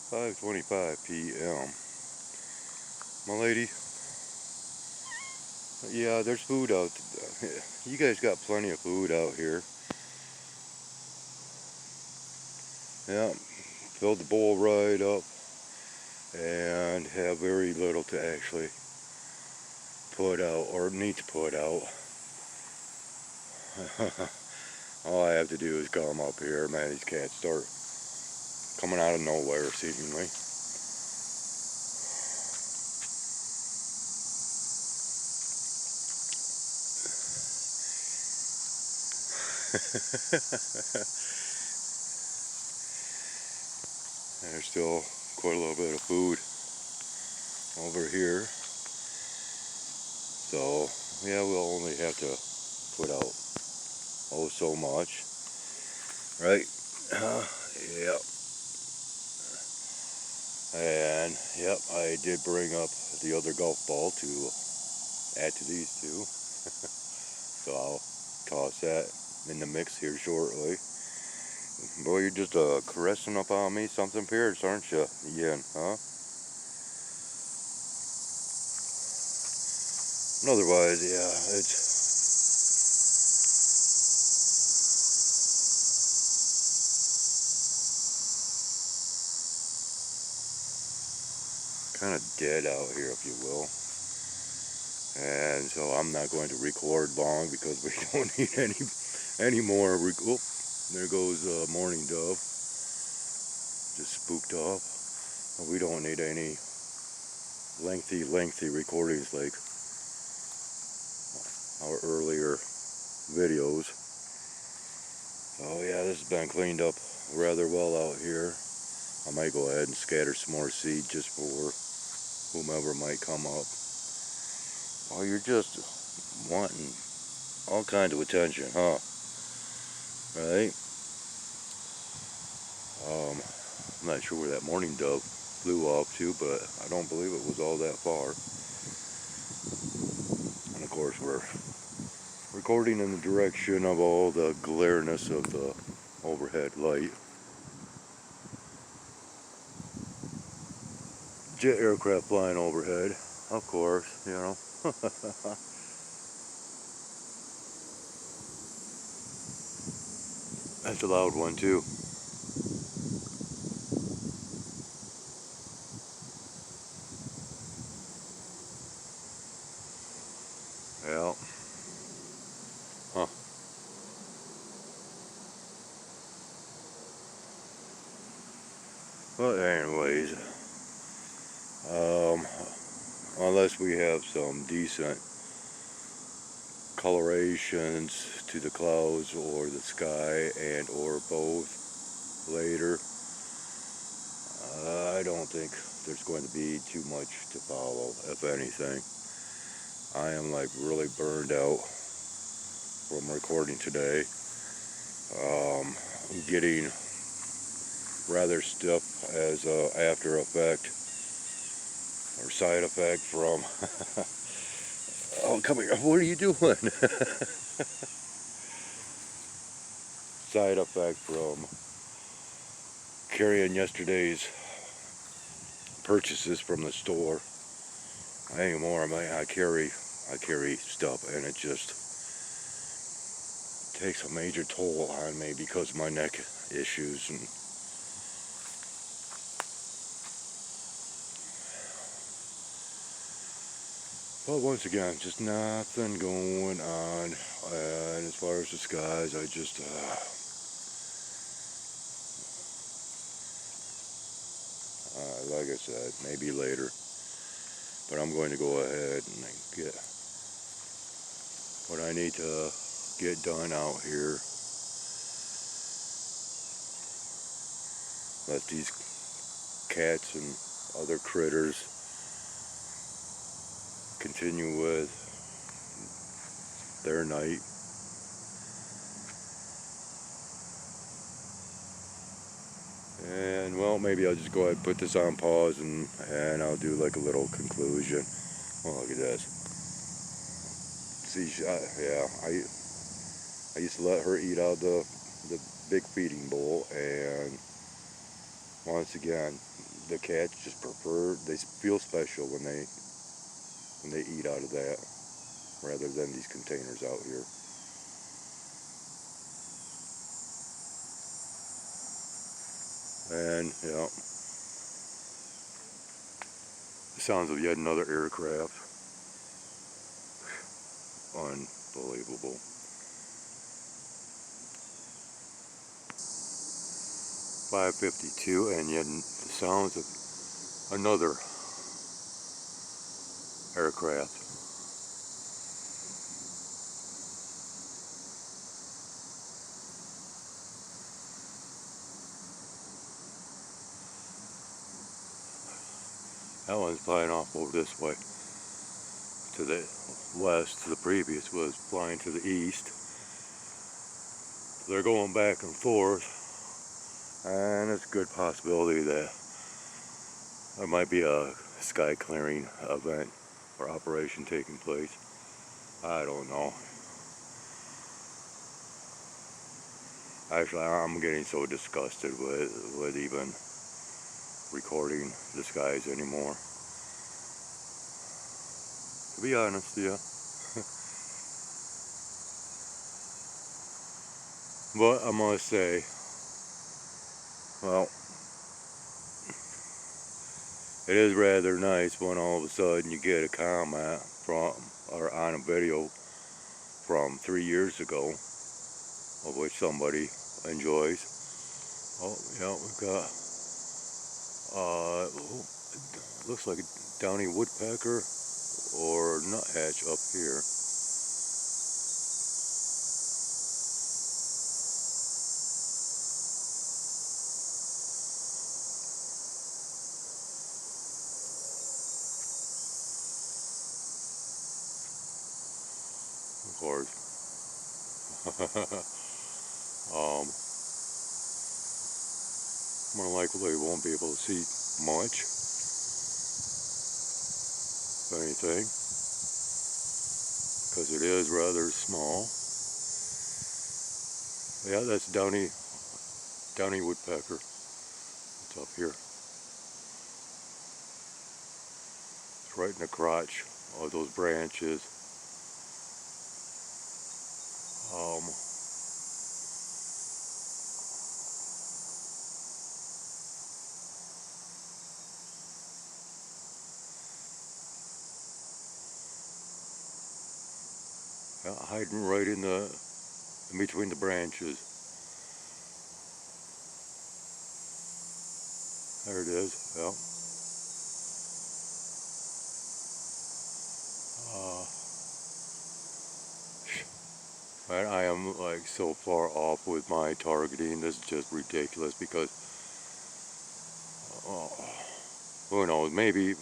5:25 p.m. My lady, yeah, there's food out. You guys got plenty of food out here. Yeah, fill the bowl right up and have very little to actually put out or need to put out. All I have to do is come up here. Man, these cats start coming out of nowhere seemingly. There's still quite a little bit of food over here. So, yeah, we'll only have to put out so much. Right? Yep. And, yep, I did bring up the other golf ball to add to these two. So I'll toss that in the mix here shortly. Boy, you're just caressing up on me something fierce, aren't you? Again, huh? Otherwise, yeah, it's kind of dead out here, if you will. And so I'm not going to record long because we don't need any more. Oh, there goes Morning Dove. Just spooked off. We don't need any lengthy recordings like our earlier videos. Oh yeah, this has been cleaned up rather well out here. I might go ahead and scatter some more seed just for whomever might come up. Oh, you're just wanting all kinds of attention, huh? Right? I'm not sure where that Morning Dove flew off to, but I don't believe it was all that far. And of course we're recording in the direction of all the glareness of the overhead light. Jet aircraft flying overhead, of course, you know. That's a loud one too. Yeah. Huh. But anyways, unless we have some decent colorations to the clouds or the sky and or both later, I don't think there's going to be too much to follow, if anything. I am like really burned out from recording today. I'm getting rather stiff as a after effect or side effect from oh, come here, what are you doing? Side effect from carrying yesterday's purchases from the store. Anymore, I carry stuff and it just takes a major toll on me because of my neck issues. And but once again, just nothing going on. And as far as the skies, I just like I said, maybe later. But I'm going to go ahead and get what I need to get done out here. Let these cats and other critters continue with their night. And well, maybe I'll just go ahead and put this on pause and I'll do like a little conclusion. Oh, look at this. See, yeah, I used to let her eat out the big feeding bowl, and once again, the cats just prefer, they feel special when they eat out of that rather than these containers out here. And yeah, the sounds of yet another aircraft. Unbelievable. .552, and yet the sounds of another aircraft. That one's flying off over this way to the west. The previous was flying to the east. They're going back and forth, and it's a good possibility that there might be a sky clearing event or operation taking place. I don't know. Actually, I'm getting so disgusted with even recording the skies anymore. To be honest, yeah. But I must say, well, it is rather nice when all of a sudden you get a comment from, or on a video from 3 years ago, of which somebody enjoys. Oh, yeah, we've got, looks like a downy woodpecker or nuthatch up here. Of course. More likely we won't be able to see much, if anything, because it is rather small. Yeah, that's downy woodpecker. It's up here. It's right in the crotch of those branches. Hiding right in between the branches. There it is. Yeah. And I am like so far off with my targeting. This is just ridiculous because who knows? Maybe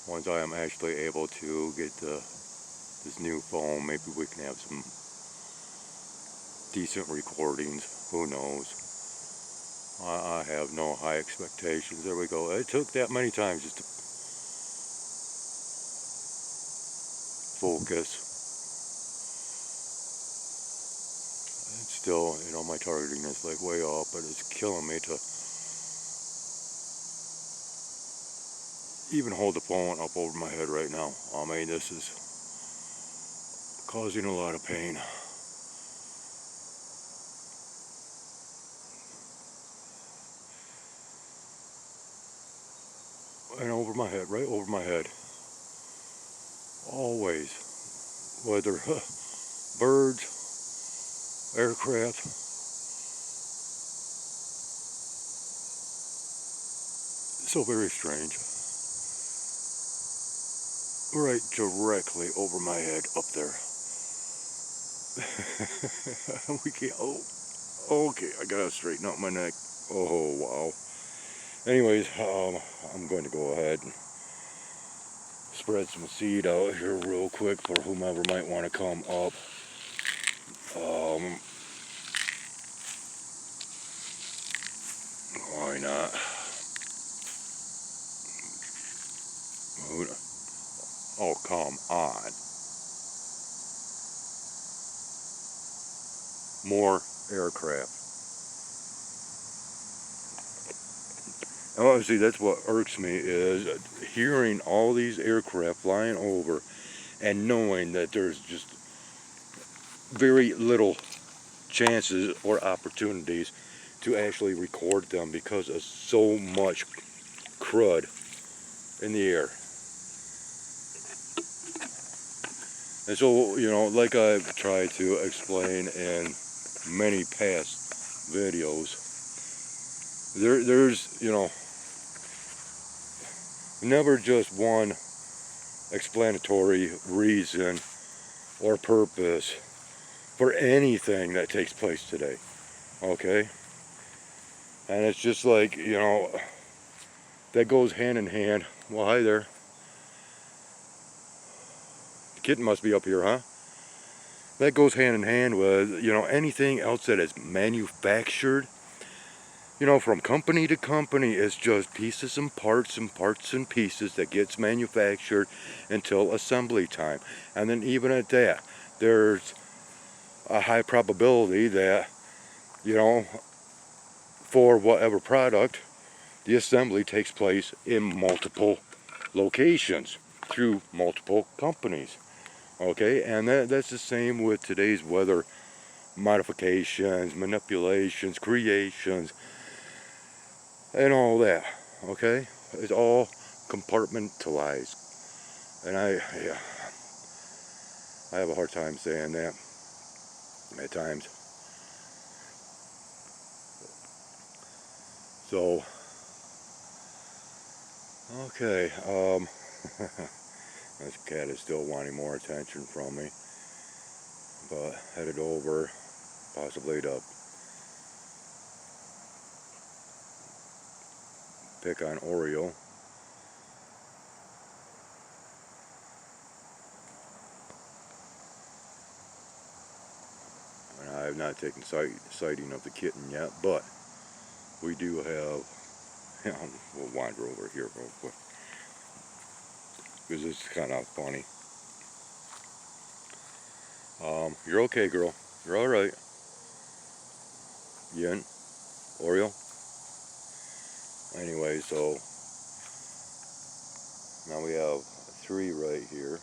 once I am actually able to get this new phone, maybe we can have some decent recordings. Who knows? I have no high expectations. There we go. It took that many times just to focus. It's still, you know, my targeting is like way off, but it's killing me to even hold the phone up over my head right now. I mean, this is causing a lot of pain. And over my head, right over my head. Always. Whether birds, aircraft. So very strange. Right directly over my head up there. We can't, oh, okay, I gotta straighten out my neck. Oh, wow. Anyways, I'm going to go ahead and spread some seed out here real quick for whomever might want to come up. Why not? Oh, come on. More aircraft. honestly, that's what irks me, is hearing all these aircraft flying over and knowing that there's just very little chances or opportunities to actually record them because of so much crud in the air. And so, you know, like I've tried to explain in many past videos, there's, you know, never just one explanatory reason or purpose for anything that takes place today, okay? And it's just like, you know, that goes hand in hand. Well, hi there. The kitten must be up here, huh? That goes hand in hand with, you know, anything else that is manufactured. You know, from company to company, it's just pieces and parts and pieces that gets manufactured until assembly time. And then even at that, there's a high probability that, you know, for whatever product, the assembly takes place in multiple locations through multiple companies. Okay, and that's the same with today's weather modifications, manipulations, creations, and all that. Okay, it's all compartmentalized, and yeah, I have a hard time saying that at times. So, okay, this cat is still wanting more attention from me, but headed over possibly to pick on Oreo. And I have not taken sighting of the kitten yet, but we do have, you know, we'll wander over here real quick, because it's kind of funny. You're okay, girl. You're alright. Yin? Oreo? Anyway, so now we have 3 right here.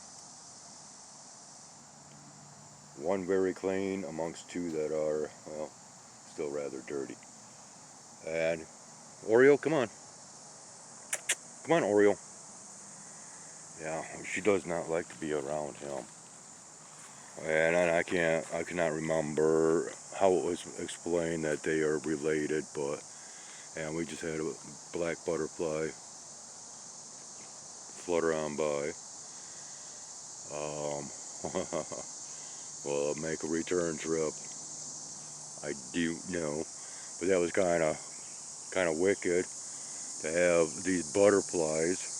1 very clean amongst 2 that are, well, still rather dirty. And Oreo, come on. Come on, Oreo. Yeah, she does not like to be around him. And I cannot remember how it was explained that they are related, but, and we just had a black butterfly flutter on by. Will make a return trip. I do know, but that was kind of wicked to have these butterflies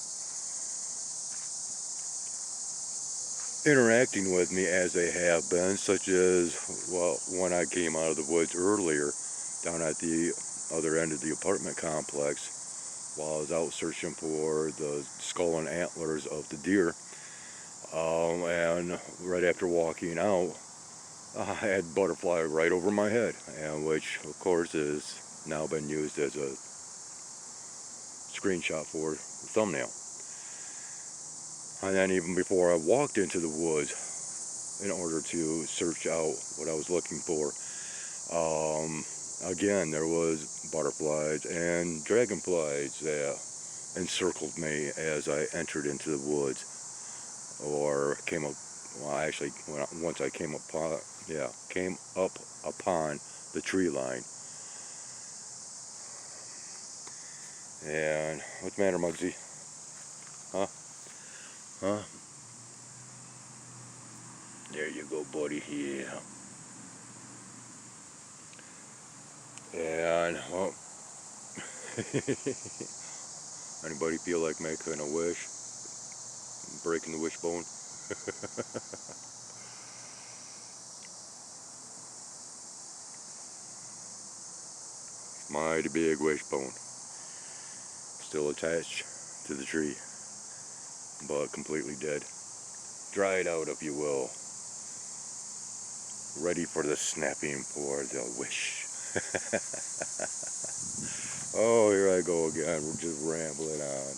interacting with me as they have been, such as, well, when I came out of the woods earlier down at the other end of the apartment complex while I was out searching for the skull and antlers of the deer. And right after walking out, I had butterfly right over my head, and which of course has now been used as a screenshot for the thumbnail. And then even before I walked into the woods in order to search out what I was looking for, again there was butterflies and dragonflies that encircled me as I entered into the woods or came up. Well, actually, once I came up upon the tree line. And what's the matter, Muggsy? Huh? Huh? There you go, buddy. Yeah. And well, anybody feel like making a wish, breaking the wishbone? Mighty big wishbone, still attached to the tree, but completely dead, dried out, if you will, ready for the snapping for the wish. Oh, here I go again. We're just rambling on.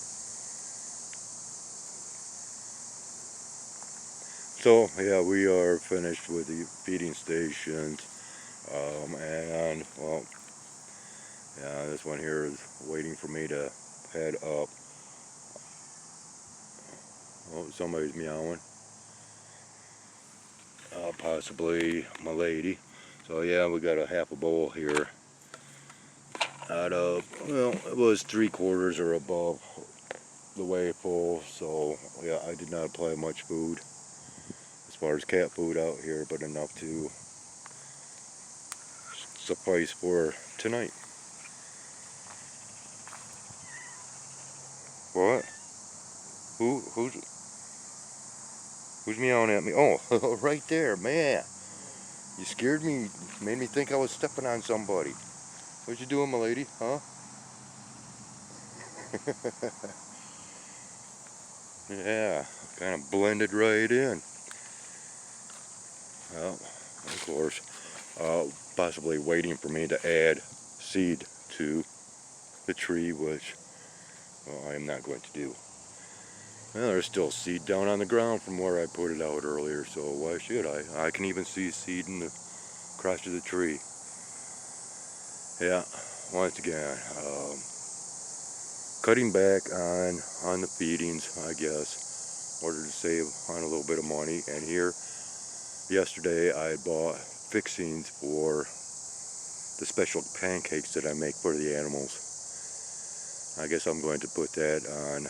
So, yeah, we are finished with the feeding stations. And, well, yeah, this one here is waiting for me to head up. Oh, somebody's meowing. Possibly my lady. So, yeah, we got a half a bowl here. Out of, well, it was 3/4 or above the way full. So, yeah, I did not apply much food as far as cat food out here, but enough to suffice for tonight. What? Who's meowing at me? Oh, right there, man. You scared me. Made me think I was stepping on somebody. What you doing, my lady? Huh? Yeah, kind of blended right in. Well, of course, possibly waiting for me to add seed to the tree, which, well, I am not going to do. Well, there's still seed down on the ground from where I put it out earlier, so why should I? I can even see seed in the crotch of the tree. Yeah, once again, cutting back on the feedings, I guess, in order to save on a little bit of money. And here, yesterday, I bought fixings for the special pancakes that I make for the animals. I guess I'm going to put that on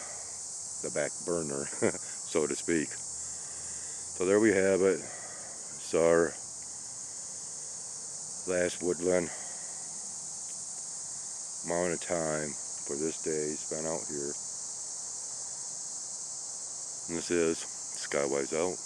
the back burner, so to speak. So there we have it. It's our last woodland amount of time for this day spent out here. And this is Skywise out.